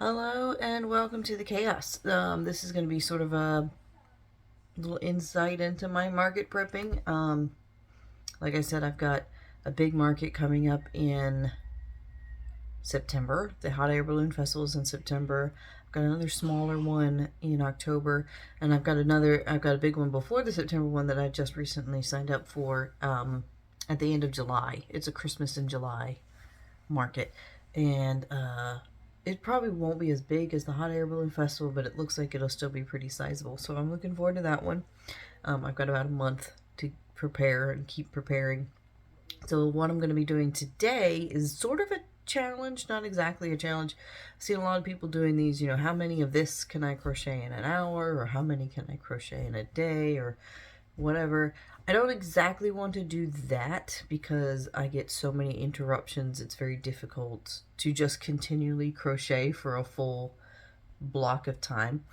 Hello and welcome to the chaos. This is going to be sort of a little insight into my market prepping. Like I said, I've got a big market coming up in September. The Hot Air Balloon Festival is in September. I've got another smaller one in October, and I've got a big one before the September one that I just recently signed up for at the end of July. It's a Christmas in July market, and it probably won't be as big as the Hot Air Balloon Festival, but it looks like it'll still be pretty sizable. So I'm looking forward to that one. I've got about a month to prepare and keep preparing. So what I'm going to be doing today is sort of a challenge, not exactly a challenge. I've seen a lot of people doing these, how many of this can I crochet in an hour, or how many can I crochet in a day, or whatever. I don't exactly want to do that because I get so many interruptions. It's very difficult to just continually crochet for a full block of time.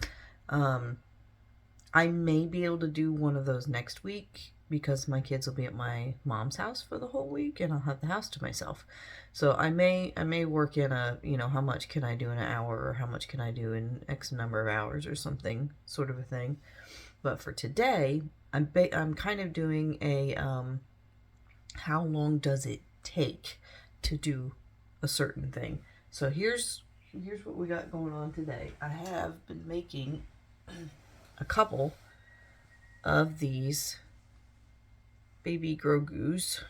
I may be able to do one of those next week because my kids will be at my mom's house for the whole week and I'll have the house to myself. So I may work in how much can I do in an hour, or how much can I do in X number of hours, or something, sort of a thing. But for today, I'm kind of doing a how long does it take to do a certain thing. So here's what we got going on today. I have been making a couple of these baby Grogu's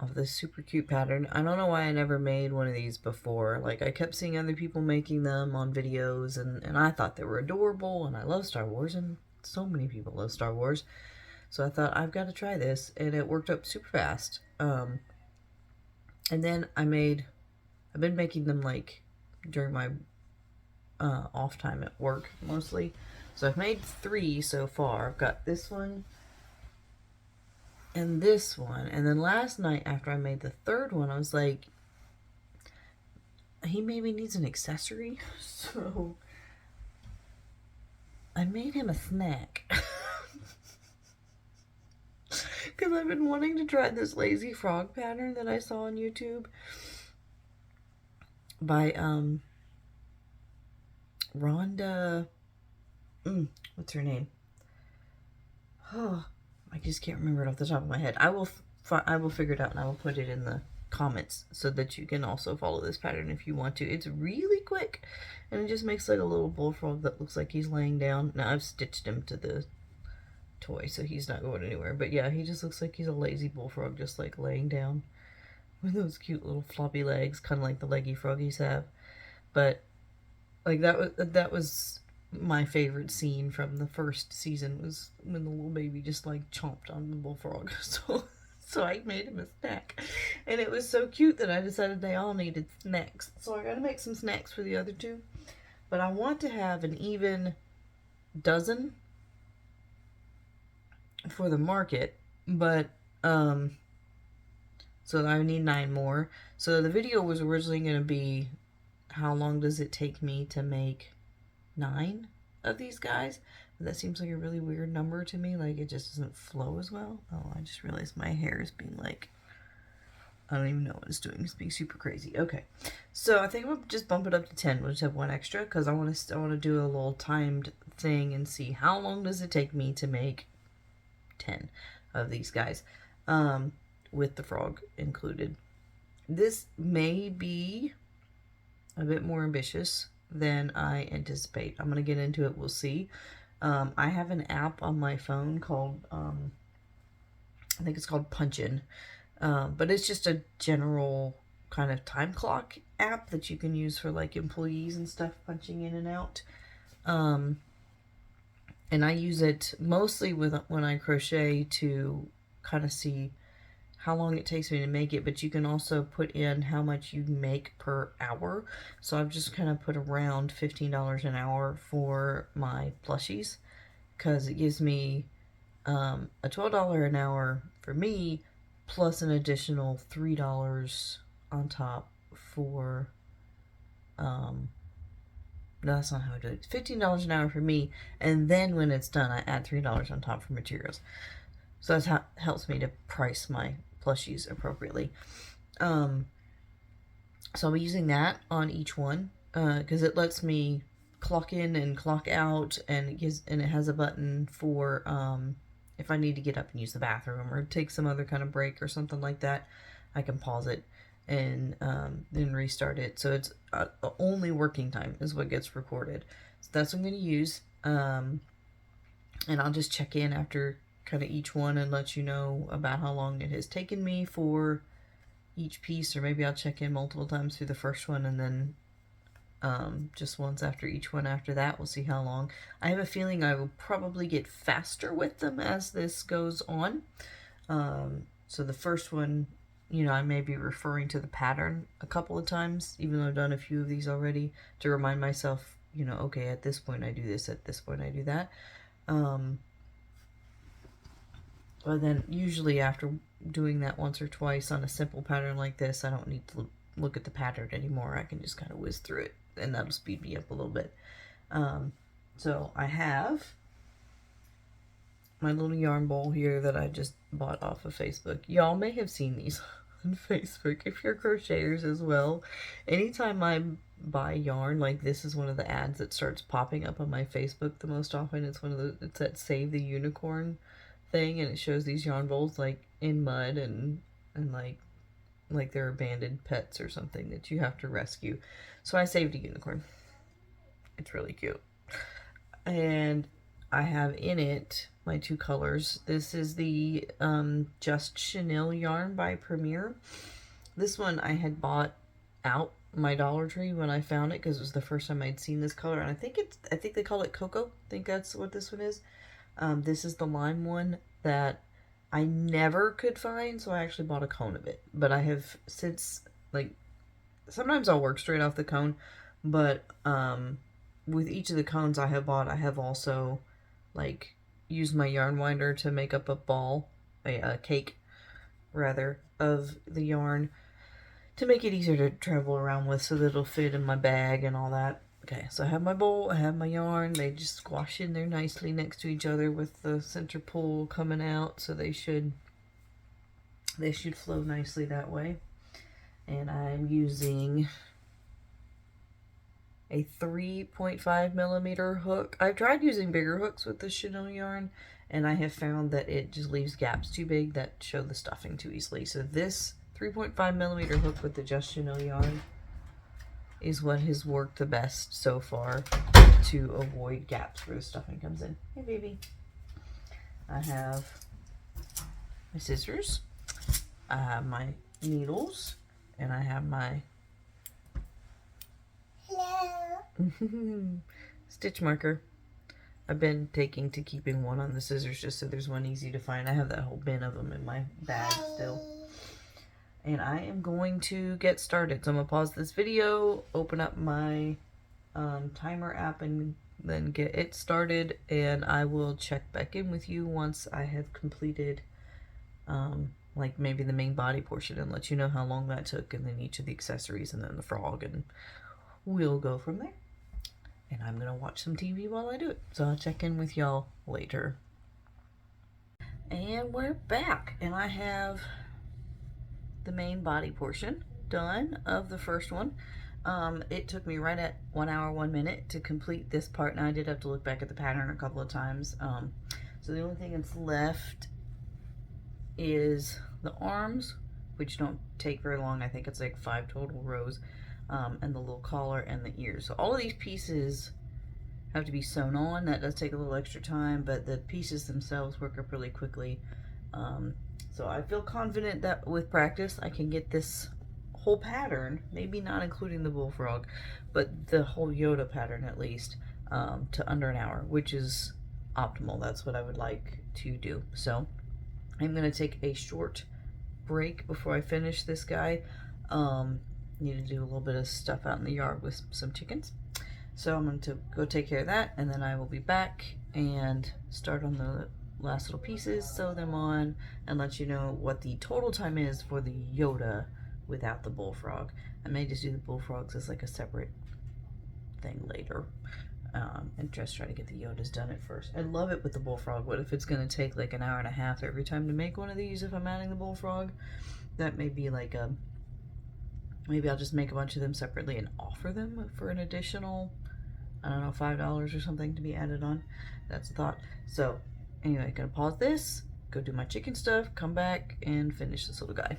of this super cute pattern. I don't know why I never made one of these before. Like, I kept seeing other people making them on videos, and I thought they were adorable, and I love Star Wars, and so many people love Star Wars. So I thought, I've got to try this, and it worked up super fast. And then I've been making them, like, during my off time at work, mostly. So I've made 3 so far. I've got this one, and this one. And then last night, after I made the 3rd one, I was like, he maybe needs an accessory. So I made him a snack. Because I've been wanting to try this lazy frog pattern that I saw on YouTube by Rhonda. What's her name? Oh, I just can't remember it off the top of my head. I will figure it out, and I will put it in the comments so that you can also follow this pattern if you want to. It's really quick, and it just makes like a little bullfrog that looks like he's laying down. Now I've stitched him to the toy, so he's not going anywhere. But yeah, he just looks like he's a lazy bullfrog, just like laying down with those cute little floppy legs, kind of like the leggy froggies have. But like that was my favorite scene from the first season, was when the little baby just like chomped on the bullfrog. So I made him a snack, and it was so cute that I decided they all needed snacks. So I gotta make some snacks for the other 2, but I want to have an even dozen for the market. But so I need 9 more. So the video was originally going to be, how long does it take me to make 9 of these guys? But that seems like a really weird number to me. Like, it just doesn't flow as well. Oh, I just realized my hair is being like, I don't even know what it's doing. It's being super crazy. Okay, so I think we'll just bump it up to 10. We'll just have 1 extra because I want to do a little timed thing and see how long does it take me to make 10 of these guys, with the frog included. This may be a bit more ambitious than I anticipate. I'm going to get into it. We'll see. I have an app on my phone called, I think it's called Punchin. But it's just a general kind of time clock app that you can use for like employees and stuff, punching in and out. And I use it mostly when I crochet to kind of see how long it takes me to make it, but you can also put in how much you make per hour. So I've just kind of put around $15 an hour for my plushies, because it gives me a $12 an hour for me, plus an additional $3 on top for, no, that's not how I do it. It's $15 an hour for me, and then when it's done, I add $3 on top for materials. So that's how it helps me to price my plushies appropriately. So I'll be using that on each one because it lets me clock in and clock out, and it has a button for if I need to get up and use the bathroom or take some other kind of break or something like that, I can pause it and then restart it. So it's only working time is what gets recorded. So that's what I'm going to use. And I'll just check in after kind of each one and let you know about how long it has taken me for each piece, or maybe I'll check in multiple times through the first one and then just once after each one after that. We'll see how long. I have a feeling I will probably get faster with them as this goes on. So the first one, you know, I may be referring to the pattern a couple of times, even though I've done a few of these already, to remind myself, you know, okay, at this point I do this, at this point I do that. But then usually after doing that once or twice on a simple pattern like this, I don't need to look at the pattern anymore. I can just kind of whiz through it, and that'll speed me up a little bit. So I have my little yarn bowl here that I just bought off of Facebook. Y'all may have seen these on Facebook if you're crocheters as well. Anytime I buy yarn, like this is one of the ads that starts popping up on my Facebook the most often. It's that Save the Unicorn thing, and it shows these yarn bowls like in mud and like they're abandoned pets or something that you have to rescue. So I saved a unicorn. It's really cute. And I have in it my two colors. This is the Just Chenille yarn by Premier. This one I had bought out my Dollar Tree when I found it because it was the first time I'd seen this color, and I think they call it Cocoa. I think that's what this one is. This is the lime one that I never could find, so I actually bought a cone of it. But I have since, like, sometimes I'll work straight off the cone, but with each of the cones I have bought, I have also, like, used my yarn winder to make up a ball, a cake, rather, of the yarn to make it easier to travel around with so that it'll fit in my bag and all that. Okay, so I have my bowl, I have my yarn, they just squash in there nicely next to each other with the center pull coming out, so they should flow nicely that way. And I'm using a 3.5 millimeter hook. I've tried using bigger hooks with the chenille yarn, and I have found that it just leaves gaps too big that show the stuffing too easily. So this 3.5 millimeter hook with the Just Chenille yarn is what has worked the best so far to avoid gaps where the stuffing comes in. Hey, baby. I have my scissors, I have my needles, and I have my stitch marker. I've been taking to keeping one on the scissors just so there's one easy to find. I have that whole bin of them in my bag still. And I am going to get started. So I'm going to pause this video, open up my timer app, and then get it started. And I will check back in with you once I have completed like maybe the main body portion, and let you know how long that took, and then each of the accessories, and then the frog, and we'll go from there. And I'm going to watch some TV while I do it. So I'll check in with y'all later. And we're back. And I have the main body portion done of the first one. It took me right at 1 hour 1 minute to complete this part, and I did have to look back at the pattern a couple of times. So the only thing that's left is the arms, which don't take very long. I think it's like 5 total rows, and the little collar and the ears. So all of these pieces have to be sewn on. That does take a little extra time, but the pieces themselves work up really quickly. So I feel confident that with practice I can get this whole pattern, maybe not including the bullfrog, but the whole Yoda pattern at least, to under an hour, which is optimal. That's what I would like to do. So I'm going to take a short break before I finish this guy. Need to do a little bit of stuff out in the yard with some chickens. So I'm going to go take care of that, and then I will be back and start on the last little pieces, sew them on, and let you know what the total time is for the Yoda without the bullfrog. I may just do the bullfrogs as like a separate thing later, and just try to get the Yodas done at first. I love it with the bullfrog. What if it's going to take like an hour and a half every time to make one of these if I'm adding the bullfrog? That may be like a Maybe I'll just make a bunch of them separately and offer them for an additional, I don't know, $5 or something to be added on. That's the thought. So anyway, gonna pause this, go do my chicken stuff, come back and finish this little guy.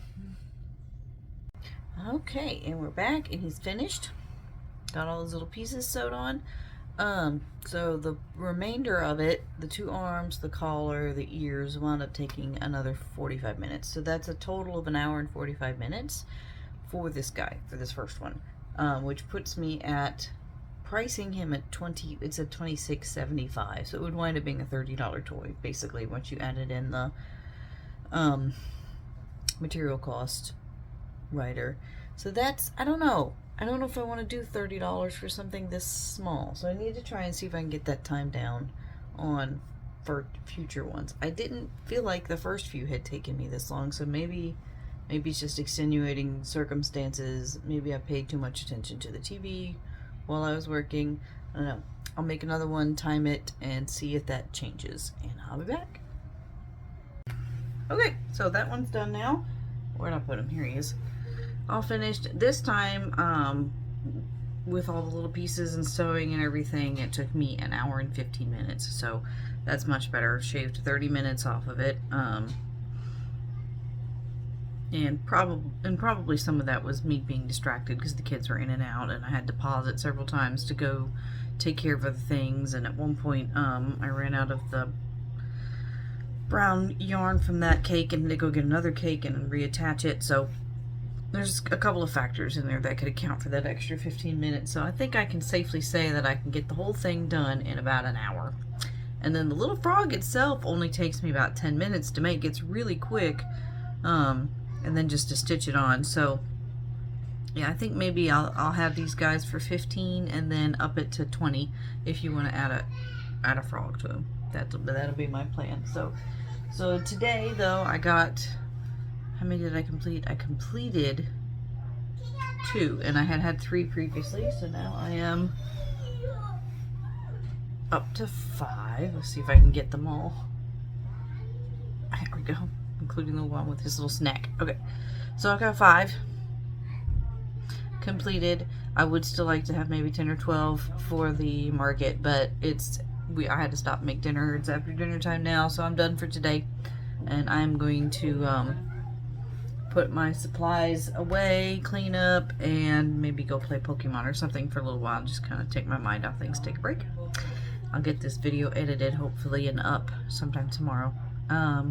Okay, and we're back and he's finished. Got all those little pieces sewed on. So the remainder of it, the 2 arms, the collar, the ears, wound up taking another 45 minutes. So that's a total of 1 hour and 45 minutes for this guy, for this first one, which puts me at pricing him at it's at $26.75. So it would wind up being a $30 toy, basically, once you added in the material cost rider. So that's, I don't know if I want to do $30 for something this small. So I need to try and see if I can get that time down on for future ones. I didn't feel like the first few had taken me this long, so maybe it's just extenuating circumstances. Maybe I paid too much attention to the TV while I was working. I don't know. I'll make another one, time it, and see if that changes, and I'll be back. Okay, so that one's done now. Where'd I put him? Here he is. All finished. This time, with all the little pieces and sewing and everything, it took me 1 hour and 15 minutes. So that's much better. Shaved 30 minutes off of it. And probably some of that was me being distracted because the kids were in and out, and I had to pause it several times to go take care of other things. And at one point, I ran out of the brown yarn from that cake and to go get another cake and reattach it. So there's a couple of factors in there that could account for that extra 15 minutes. So I think I can safely say that I can get the whole thing done in about 1 hour. And then the little frog itself only takes me about 10 minutes to make. It's really quick. And then just to stitch it on. So yeah, I think maybe I'll have these guys for 15 and then up it to 20 if you want to add a frog to them. That'll be my plan. So today though, I got, how many did I complete? I completed 2, and I had 3 previously, so now I am up to 5. Let's see if I can get them all. There we go, including the one with his little snack. Okay, so I got 5 completed. I would still like to have maybe 10 or 12 for the market, but I had to stop and make dinner. It's after dinner time now, so I'm done for today, and I'm going to put my supplies away, clean up, and maybe go play Pokemon or something for a little while. Just kind of take my mind off things, take a break. I'll get this video edited hopefully and up sometime tomorrow. I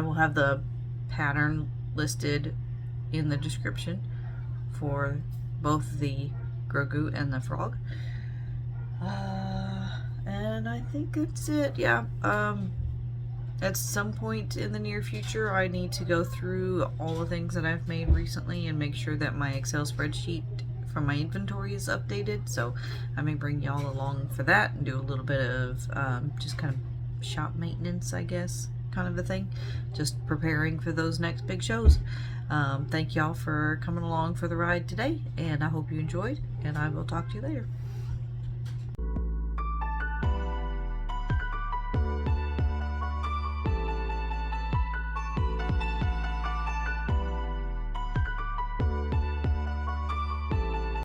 will have the pattern listed in the description for both the Grogu and the frog. And I think that's it. Yeah. At some point in the near future, I need to go through all the things that I've made recently and make sure that my Excel spreadsheet from my inventory is updated. So I may bring y'all along for that and do a little bit of just kind of shop maintenance, I guess, kind of a thing. Just preparing for those next big shows. Thank y'all for coming along for the ride today, and I hope you enjoyed, and I will talk to you later.